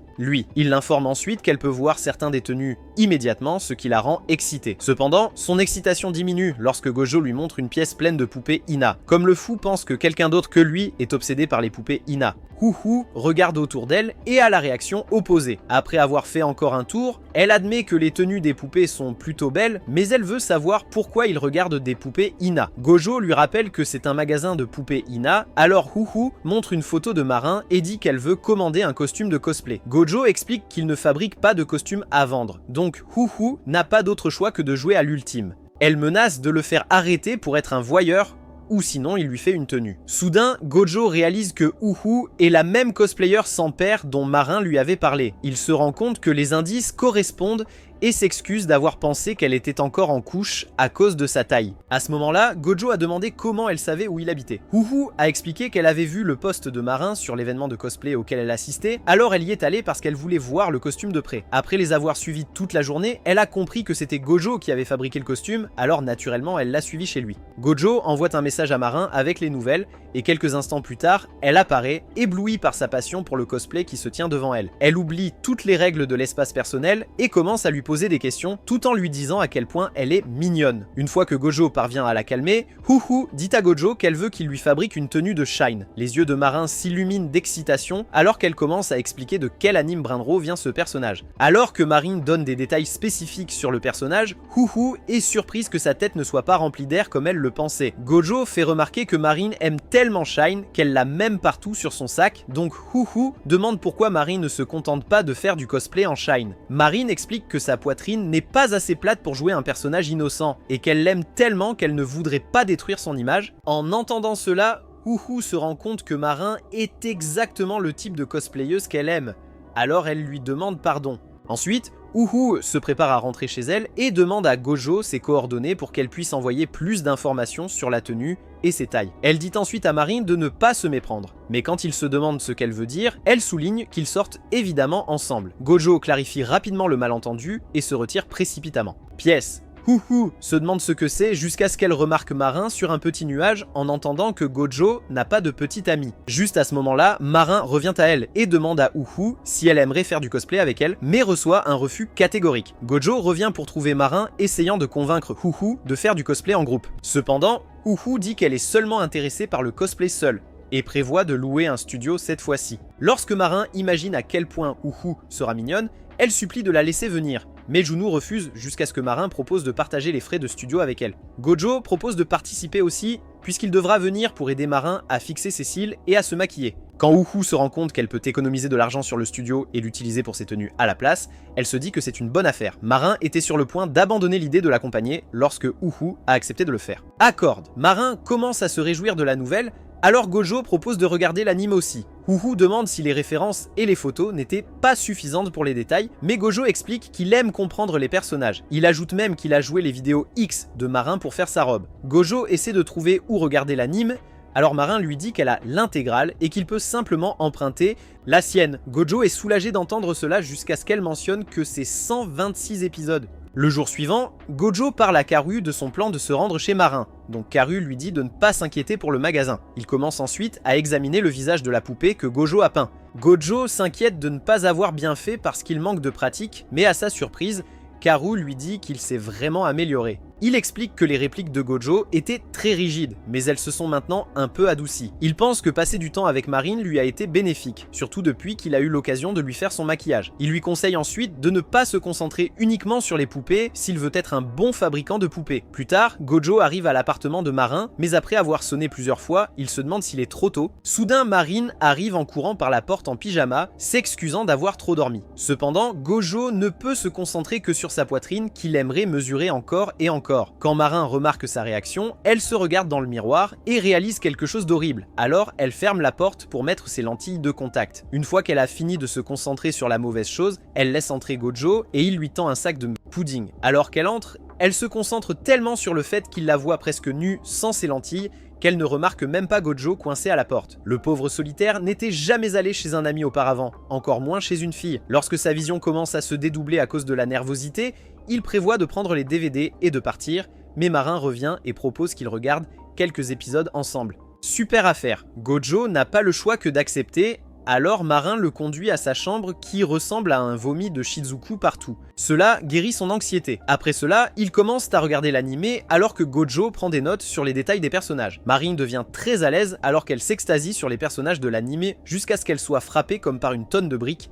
Il l'informe ensuite qu'elle peut voir certains des tenues immédiatement, ce qui la rend excitée. Cependant, son excitation diminue lorsque Gojo lui montre une pièce pleine de poupées Ina. Comme le fou pense que quelqu'un d'autre que lui est obsédé par les poupées Ina. Uhu regarde autour d'elle et a la réaction opposée. Après avoir fait encore un tour, elle admet que les tenues des poupées sont plutôt belles, mais elle veut savoir pourquoi il regarde des poupées Ina. Gojo lui rappelle que c'est un magasin de poupées Ina, alors Uhu montre une photo de Marin et dit qu'elle veut commander un costume de cosplay. Gojo explique qu'il ne fabrique pas de costume à vendre, donc Uhu n'a pas d'autre choix que de jouer à l'ultime. Elle menace de le faire arrêter pour être un voyeur, ou sinon il lui fait une tenue. Soudain, Gojo réalise que Uhu est la même cosplayer sans père dont Marin lui avait parlé. Il se rend compte que les indices correspondent et s'excuse d'avoir pensé qu'elle était encore en couche à cause de sa taille. À ce moment-là, Gojo a demandé comment elle savait où il habitait. Uhu a expliqué qu'elle avait vu le post de Marin sur l'événement de cosplay auquel elle assistait, alors elle y est allée parce qu'elle voulait voir le costume de près. Après les avoir suivis toute la journée, elle a compris que c'était Gojo qui avait fabriqué le costume, alors naturellement elle l'a suivi chez lui. Gojo envoie un message à Marin avec les nouvelles, et quelques instants plus tard, elle apparaît, éblouie par sa passion pour le cosplay qui se tient devant elle. Elle oublie toutes les règles de l'espace personnel et commence à lui poser des questions tout en lui disant à quel point elle est mignonne. Une fois que Gojo parvient à la calmer, Uhu dit à Gojo qu'elle veut qu'il lui fabrique une tenue de Shine. Les yeux de Marin s'illuminent d'excitation alors qu'elle commence à expliquer de quel anime Brinro vient ce personnage. Alors que Marine donne des détails spécifiques sur le personnage, Uhu est surprise que sa tête ne soit pas remplie d'air comme elle le pensait. Gojo fait remarquer que Marine aime tellement Shine qu'elle l'a même partout sur son sac, donc Uhu demande pourquoi Marine ne se contente pas de faire du cosplay en Shine. Marine explique que sa poitrine n'est pas assez plate pour jouer un personnage innocent et qu'elle l'aime tellement qu'elle ne voudrait pas détruire son image. En entendant cela, Uhu se rend compte que Marin est exactement le type de cosplayeuse qu'elle aime, alors elle lui demande pardon. Ensuite, Uhu se prépare à rentrer chez elle et demande à Gojo ses coordonnées pour qu'elle puisse envoyer plus d'informations sur la tenue et ses tailles. Elle dit ensuite à Marine de ne pas se méprendre, mais quand il se demande ce qu'elle veut dire, elle souligne qu'ils sortent évidemment ensemble. Gojo clarifie rapidement le malentendu et se retire précipitamment. Pièce. Uhu se demande ce que c'est jusqu'à ce qu'elle remarque Marin sur un petit nuage en entendant que Gojo n'a pas de petit ami. Juste à ce moment-là, Marin revient à elle et demande à Uhu si elle aimerait faire du cosplay avec elle, mais reçoit un refus catégorique. Gojo revient pour trouver Marin essayant de convaincre Uhu de faire du cosplay en groupe. Cependant, Uhu dit qu'elle est seulement intéressée par le cosplay seul et prévoit de louer un studio cette fois-ci. Lorsque Marin imagine à quel point Uhu sera mignonne, elle supplie de la laisser venir, mais Juno refuse jusqu'à ce que Marin propose de partager les frais de studio avec elle. Gojo propose de participer aussi, puisqu'il devra venir pour aider Marin à fixer ses cils et à se maquiller. Quand Uhu se rend compte qu'elle peut économiser de l'argent sur le studio et l'utiliser pour ses tenues à la place, elle se dit que c'est une bonne affaire. Marin était sur le point d'abandonner l'idée de l'accompagner lorsque Uhu a accepté de le faire. Accorde. Marin commence à se réjouir de la nouvelle, alors Gojo propose de regarder l'anime aussi. Uhu demande si les références et les photos n'étaient pas suffisantes pour les détails, mais Gojo explique qu'il aime comprendre les personnages. Il ajoute même qu'il a joué les vidéos X de Marin pour faire sa robe. Gojo essaie de trouver où regarder l'anime, alors Marin lui dit qu'elle a l'intégrale et qu'il peut simplement emprunter la sienne. Gojo est soulagé d'entendre cela jusqu'à ce qu'elle mentionne que c'est 126 épisodes. Le jour suivant, Gojo parle à Karu de son plan de se rendre chez Marin, donc Karu lui dit de ne pas s'inquiéter pour le magasin. Il commence ensuite à examiner le visage de la poupée que Gojo a peint. Gojo s'inquiète de ne pas avoir bien fait parce qu'il manque de pratique, mais à sa surprise, Karu lui dit qu'il s'est vraiment amélioré. Il explique que les répliques de Gojo étaient très rigides, mais elles se sont maintenant un peu adoucies. Il pense que passer du temps avec Marine lui a été bénéfique, surtout depuis qu'il a eu l'occasion de lui faire son maquillage. Il lui conseille ensuite de ne pas se concentrer uniquement sur les poupées s'il veut être un bon fabricant de poupées. Plus tard, Gojo arrive à l'appartement de Marin, mais après avoir sonné plusieurs fois, il se demande s'il est trop tôt. Soudain, Marine arrive en courant par la porte en pyjama, s'excusant d'avoir trop dormi. Cependant, Gojo ne peut se concentrer que sur sa poitrine qu'il aimerait mesurer encore et encore. Quand Marin remarque sa réaction, elle se regarde dans le miroir et réalise quelque chose d'horrible. Alors, elle ferme la porte pour mettre ses lentilles de contact. Une fois qu'elle a fini de se concentrer sur la mauvaise chose, elle laisse entrer Gojo et il lui tend un sac de pudding. Alors qu'elle entre, elle se concentre tellement sur le fait qu'il la voit presque nue sans ses lentilles qu'elle ne remarque même pas Gojo coincé à la porte. Le pauvre solitaire n'était jamais allé chez un ami auparavant, encore moins chez une fille. Lorsque sa vision commence à se dédoubler à cause de la nervosité, il prévoit de prendre les DVD et de partir, mais Marin revient et propose qu'ils regardent quelques épisodes ensemble. Super affaire, Gojo n'a pas le choix que d'accepter. Alors Marin le conduit à sa chambre qui ressemble à un vomi de Shizuku partout. Cela guérit son anxiété. Après cela, ils commencent à regarder l'animé alors que Gojo prend des notes sur les détails des personnages. Marine devient très à l'aise alors qu'elle s'extasie sur les personnages de l'animé jusqu'à ce qu'elle soit frappée comme par une tonne de briques.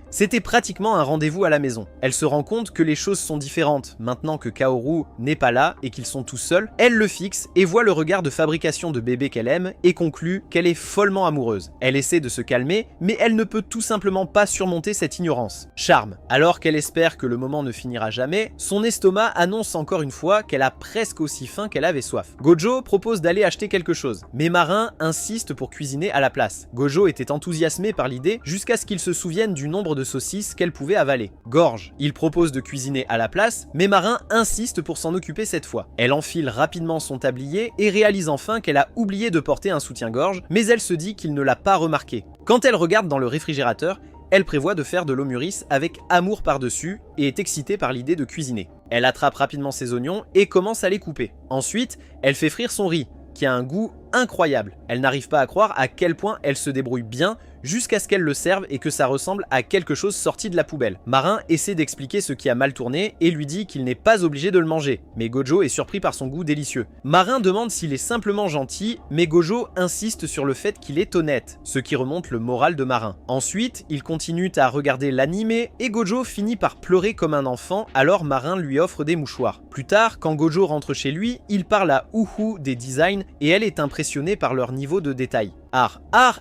C'était pratiquement un rendez-vous à la maison. Elle se rend compte que les choses sont différentes maintenant que Kaoru n'est pas là et qu'ils sont tous seuls. Elle le fixe et voit le regard de fabrication de bébé qu'elle aime et conclut qu'elle est follement amoureuse. Elle essaie de se calmer, mais elle ne peut tout simplement pas surmonter cette ignorance. Charme. Alors qu'elle espère que le moment ne finira jamais, son estomac annonce encore une fois qu'elle a presque aussi faim qu'elle avait soif. Gojo propose d'aller acheter quelque chose, mais Marin insiste pour cuisiner à la place. Gojo était enthousiasmé par l'idée jusqu'à ce qu'il se souvienne du nombre de saucisses qu'elle pouvait avaler. Gorge. Il propose de cuisiner à la place, mais Marin insiste pour s'en occuper cette fois. Elle enfile rapidement son tablier et réalise enfin qu'elle a oublié de porter un soutien-gorge, mais elle se dit qu'il ne l'a pas remarqué. Quand elle regarde dans le réfrigérateur, elle prévoit de faire de l'omurice avec amour par-dessus et est excitée par l'idée de cuisiner. Elle attrape rapidement ses oignons et commence à les couper. Ensuite, elle fait frire son riz, qui a un goût incroyable. Elle n'arrive pas à croire à quel point elle se débrouille bien jusqu'à ce qu'elle le serve et que ça ressemble à quelque chose sorti de la poubelle. Marin essaie d'expliquer ce qui a mal tourné et lui dit qu'il n'est pas obligé de le manger, mais Gojo est surpris par son goût délicieux. Marin demande s'il est simplement gentil, mais Gojo insiste sur le fait qu'il est honnête, ce qui remonte le moral de Marin. Ensuite, ils continuent à regarder l'animé et Gojo finit par pleurer comme un enfant, alors Marin lui offre des mouchoirs. Plus tard, quand Gojo rentre chez lui, il parle à Uhu des designs et elle est impressionnée par leur niveau de détail.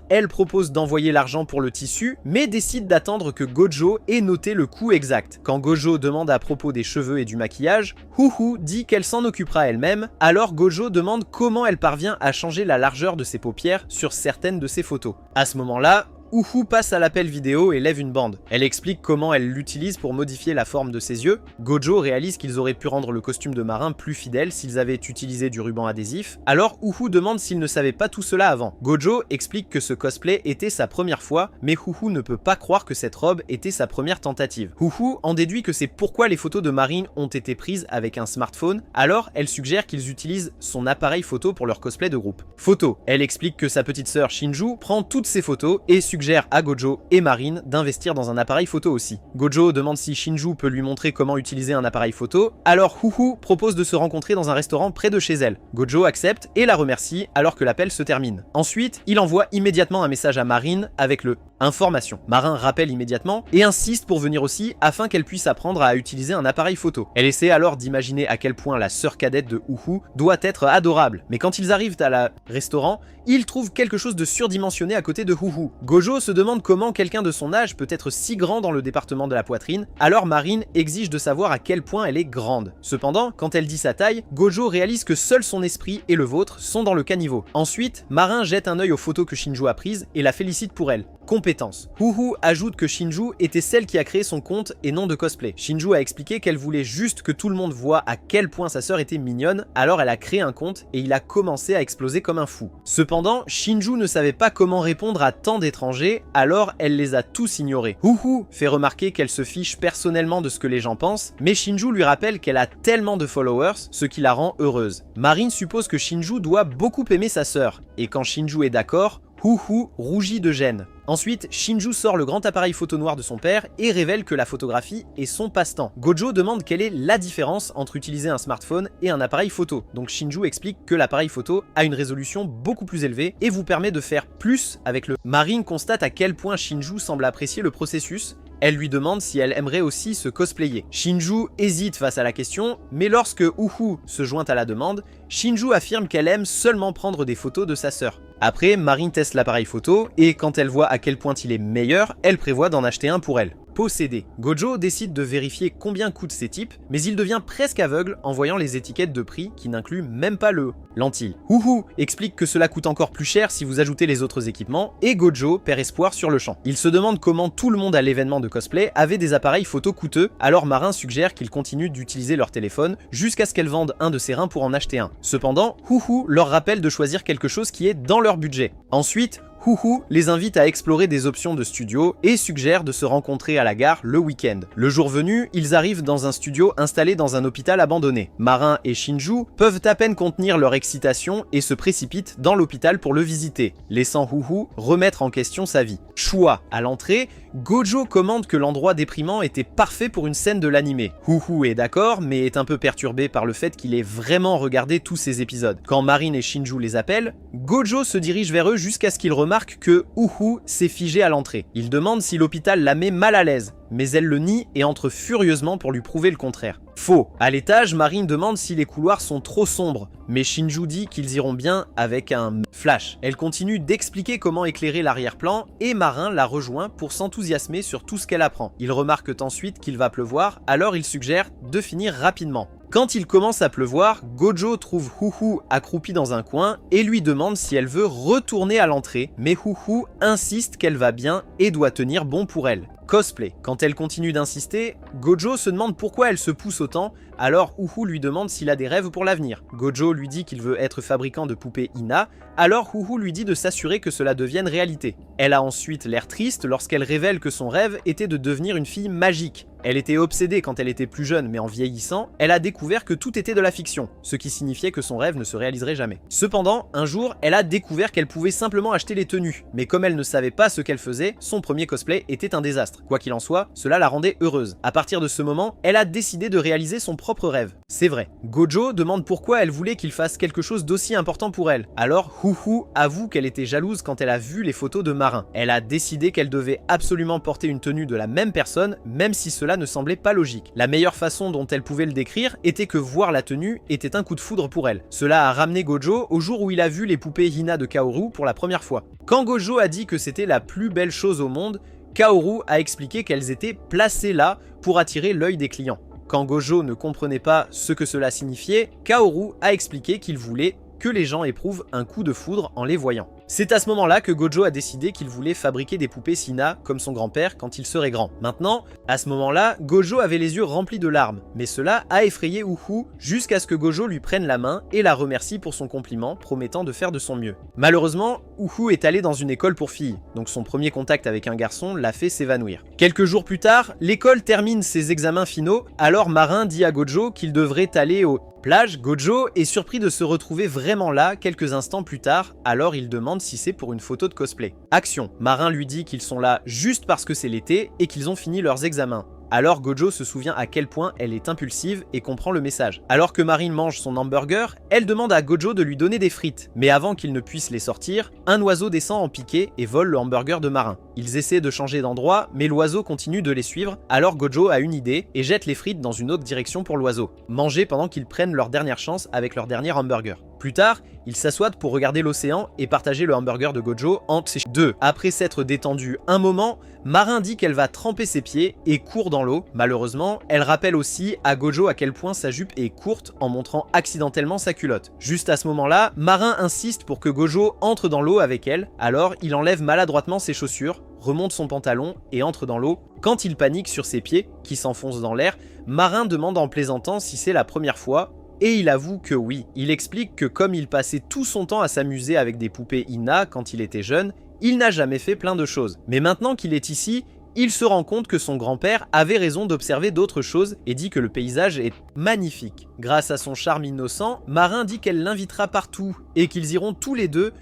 Elle propose d'envoyer l'argent pour le tissu, mais décide d'attendre que Gojo ait noté le coût exact. Quand Gojo demande à propos des cheveux et du maquillage, Uhu dit qu'elle s'en occupera elle-même, alors Gojo demande comment elle parvient à changer la largeur de ses paupières sur certaines de ses photos. À ce moment-là, Uhu passe à l'appel vidéo et lève une bande. Elle explique comment elle l'utilise pour modifier la forme de ses yeux. Gojo réalise qu'ils auraient pu rendre le costume de Marin plus fidèle s'ils avaient utilisé du ruban adhésif. Alors Uhu demande s'il ne savait pas tout cela avant. Gojo explique que ce cosplay était sa première fois, mais Uhu ne peut pas croire que cette robe était sa première tentative. Uhu en déduit que c'est pourquoi les photos de Marine ont été prises avec un smartphone, alors elle suggère qu'ils utilisent son appareil photo pour leur cosplay de groupe. Photo. Elle explique que sa petite sœur Shinju prend toutes ses photos et suggère à Gojo et Marine d'investir dans un appareil photo aussi. Gojo demande si Shinju peut lui montrer comment utiliser un appareil photo, alors Uhu propose de se rencontrer dans un restaurant près de chez elle. Gojo accepte et la remercie alors que l'appel se termine. Ensuite, il envoie immédiatement un message à Marine avec le information. Marin rappelle immédiatement et insiste pour venir aussi afin qu'elle puisse apprendre à utiliser un appareil photo. Elle essaie alors d'imaginer à quel point la sœur cadette de Uhu doit être adorable, mais quand ils arrivent à la restaurant, ils trouvent quelque chose de surdimensionné à côté de Uhu. Gojo se demande comment quelqu'un de son âge peut être si grand dans le département de la poitrine, alors Marine exige de savoir à quel point elle est grande. Cependant, quand elle dit sa taille, Gojo réalise que seul son esprit et le vôtre sont dans le caniveau. Ensuite, Marin jette un œil aux photos que Shinju a prises et la félicite pour elle. Compétence. Uhu ajoute que Shinju était celle qui a créé son compte et non de cosplay. Shinju a expliqué qu'elle voulait juste que tout le monde voit à quel point sa sœur était mignonne, alors elle a créé un compte et il a commencé à exploser comme un fou. Cependant, Shinju ne savait pas comment répondre à tant d'étrangers, alors elle les a tous ignorés. Uhu fait remarquer qu'elle se fiche personnellement de ce que les gens pensent, mais Shinju lui rappelle qu'elle a tellement de followers, ce qui la rend heureuse. Marine suppose que Shinju doit beaucoup aimer sa sœur, et quand Shinju est d'accord, Uhu rougit de gêne. Ensuite, Shinju sort le grand appareil photo noir de son père et révèle que la photographie est son passe-temps. Gojo demande quelle est la différence entre utiliser un smartphone et un appareil photo. Donc Shinju explique que l'appareil photo a une résolution beaucoup plus élevée et vous permet de faire plus avec le... Marine constate à quel point Shinju semble apprécier le processus. Elle lui demande si elle aimerait aussi se cosplayer. Shinju hésite face à la question, mais lorsque Uhu se joint à la demande, Shinju affirme qu'elle aime seulement prendre des photos de sa sœur. Après, Marine teste l'appareil photo, et quand elle voit à quel point il est meilleur, elle prévoit d'en acheter un pour elle. Possédé. Gojo décide de vérifier combien coûtent ces types, mais il devient presque aveugle en voyant les étiquettes de prix qui n'incluent même pas le lentille. Uhu explique que cela coûte encore plus cher si vous ajoutez les autres équipements, et Gojo perd espoir sur le champ. Il se demande comment tout le monde à l'événement de cosplay avait des appareils photo coûteux, alors Marin suggère qu'ils continuent d'utiliser leur téléphone jusqu'à ce qu'elle vende un de ses reins pour en acheter un. Cependant, Uhu leur rappelle de choisir quelque chose qui est dans leur budget. Ensuite, Uhu les invite à explorer des options de studio et suggère de se rencontrer à la gare le week-end. Le jour venu, ils arrivent dans un studio installé dans un hôpital abandonné. Marin et Shinju peuvent à peine contenir leur excitation et se précipitent dans l'hôpital pour le visiter, laissant Uhu remettre en question sa vie. Choix. À l'entrée, Gojo commande que l'endroit déprimant était parfait pour une scène de l'anime. Uhu est d'accord, mais est un peu perturbé par le fait qu'il ait vraiment regardé tous ces épisodes. Quand Marine et Shinju les appellent, Gojo se dirige vers eux jusqu'à ce qu'il remarque que Uhu s'est figé à l'entrée. Il demande si l'hôpital la met mal à l'aise, mais elle le nie et entre furieusement pour lui prouver le contraire. Faux. À l'étage, Marine demande si les couloirs sont trop sombres, mais Shinju dit qu'ils iront bien avec un flash. Elle continue d'expliquer comment éclairer l'arrière-plan et Marin la rejoint pour s'enthousiasmer sur tout ce qu'elle apprend. Ils remarquent ensuite qu'il va pleuvoir, alors il suggère de finir rapidement. Quand il commence à pleuvoir, Gojo trouve Uhu accroupie dans un coin et lui demande si elle veut retourner à l'entrée, mais Uhu insiste qu'elle va bien et doit tenir bon pour elle. Cosplay. Quand elle continue d'insister, Gojo se demande pourquoi elle se pousse autant, alors Uhu lui demande s'il a des rêves pour l'avenir. Gojo lui dit qu'il veut être fabricant de poupées Ina, alors Uhu lui dit de s'assurer que cela devienne réalité. Elle a ensuite l'air triste lorsqu'elle révèle que son rêve était de devenir une fille magique. Elle était obsédée quand elle était plus jeune, mais en vieillissant, elle a découvert que tout était de la fiction, ce qui signifiait que son rêve ne se réaliserait jamais. Cependant, un jour, elle a découvert qu'elle pouvait simplement acheter les tenues, mais comme elle ne savait pas ce qu'elle faisait, son premier cosplay était un désastre. Quoi qu'il en soit, cela la rendait heureuse. À partir de ce moment, elle a décidé de réaliser son propre rêve. C'est vrai. Gojo demande pourquoi elle voulait qu'il fasse quelque chose d'aussi important pour elle. Alors, Uhu avoue qu'elle était jalouse quand elle a vu les photos de Marin. Elle a décidé qu'elle devait absolument porter une tenue de la même personne, même si cela ne semblait pas logique. La meilleure façon dont elle pouvait le décrire était que voir la tenue était un coup de foudre pour elle. Cela a ramené Gojo au jour où il a vu les poupées Hina de Kaoru pour la première fois. Quand Gojo a dit que c'était la plus belle chose au monde, Kaoru a expliqué qu'elles étaient placées là pour attirer l'œil des clients. Quand Gojo ne comprenait pas ce que cela signifiait, Kaoru a expliqué qu'il voulait que les gens éprouvent un coup de foudre en les voyant. C'est à ce moment-là que Gojo a décidé qu'il voulait fabriquer des poupées Sina comme son grand-père quand il serait grand. Maintenant, à ce moment-là, Gojo avait les yeux remplis de larmes, mais cela a effrayé Uhu jusqu'à ce que Gojo lui prenne la main et la remercie pour son compliment, promettant de faire de son mieux. Malheureusement, Uhu est allé dans une école pour filles, donc son premier contact avec un garçon l'a fait s'évanouir. Quelques jours plus tard, l'école termine ses examens finaux, alors Marin dit à Gojo qu'il devrait aller au plage. Gojo est surpris de se retrouver vraiment là quelques instants plus tard, alors il demande si c'est pour une photo de cosplay. Action. Marin lui dit qu'ils sont là juste parce que c'est l'été et qu'ils ont fini leurs examens. Alors Gojo se souvient à quel point elle est impulsive et comprend le message. Alors que Marine mange son hamburger, elle demande à Gojo de lui donner des frites. Mais avant qu'il ne puisse les sortir, un oiseau descend en piqué et vole le hamburger de Marin. Ils essaient de changer d'endroit, mais l'oiseau continue de les suivre, alors Gojo a une idée et jette les frites dans une autre direction pour l'oiseau. Manger pendant qu'ils prennent leur dernière chance avec leur dernier hamburger. Plus tard, ils s'assoient pour regarder l'océan et partager le hamburger de Gojo entre ses deux. Après s'être détendu un moment, Marin dit qu'elle va tremper ses pieds et court dans l'eau. Malheureusement, elle rappelle aussi à Gojo à quel point sa jupe est courte en montrant accidentellement sa culotte. Juste à ce moment-là, Marin insiste pour que Gojo entre dans l'eau avec elle, alors il enlève maladroitement ses chaussures, remonte son pantalon et entre dans l'eau. Quand il panique sur ses pieds, qui s'enfoncent dans l'air, Marin demande en plaisantant si c'est la première fois, et il avoue que oui. Il explique que comme il passait tout son temps à s'amuser avec des poupées Ina quand il était jeune, il n'a jamais fait plein de choses. Mais maintenant qu'il est ici, il se rend compte que son grand-père avait raison d'observer d'autres choses et dit que le paysage est magnifique. Grâce à son charme innocent, Marin dit qu'elle l'invitera partout et qu'ils iront tous les deux.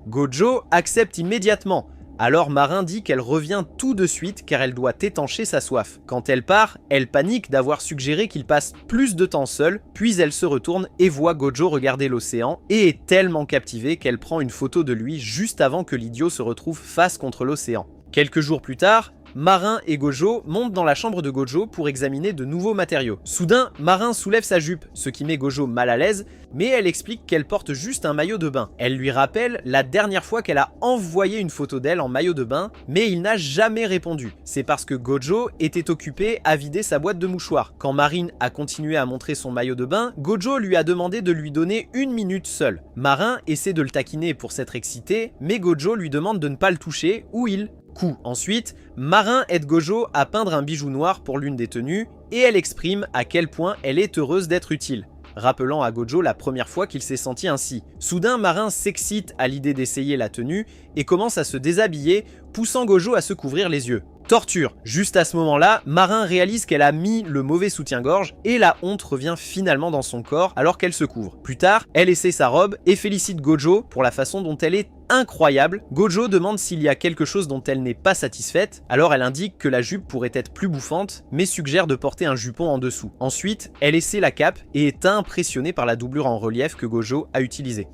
Gojo accepte immédiatement. Alors Marin dit qu'elle revient tout de suite car elle doit étancher sa soif. Quand elle part, elle panique d'avoir suggéré qu'il passe plus de temps seul, puis elle se retourne et voit Gojo regarder l'océan et est tellement captivée qu'elle prend une photo de lui juste avant que l'idiot se retrouve face contre l'océan. Quelques jours plus tard, Marin et Gojo montent dans la chambre de Gojo pour examiner de nouveaux matériaux. Soudain, Marin soulève sa jupe, ce qui met Gojo mal à l'aise, mais elle explique qu'elle porte juste un maillot de bain. Elle lui rappelle la dernière fois qu'elle a envoyé une photo d'elle en maillot de bain, mais il n'a jamais répondu. C'est parce que Gojo était occupé à vider sa boîte de mouchoirs. Quand Marine a continué à montrer son maillot de bain, Gojo lui a demandé de lui donner 1 minute seule. Marin essaie de le taquiner pour s'être excité, mais Gojo lui demande de ne pas le toucher ou il coup. Ensuite, Marin aide Gojo à peindre un bijou noir pour l'une des tenues et elle exprime à quel point elle est heureuse d'être utile, rappelant à Gojo la première fois qu'il s'est senti ainsi. Soudain, Marin s'excite à l'idée d'essayer la tenue et commence à se déshabiller, poussant Gojo à se couvrir les yeux. Torture. Juste à ce moment-là, Marin réalise qu'elle a mis le mauvais soutien-gorge et la honte revient finalement dans son corps alors qu'elle se couvre. Plus tard, elle essaie sa robe et félicite Gojo pour la façon dont elle est incroyable. Gojo demande s'il y a quelque chose dont elle n'est pas satisfaite, alors elle indique que la jupe pourrait être plus bouffante, mais suggère de porter un jupon en dessous. Ensuite, elle essaie la cape et est impressionnée par la doublure en relief que Gojo a utilisée.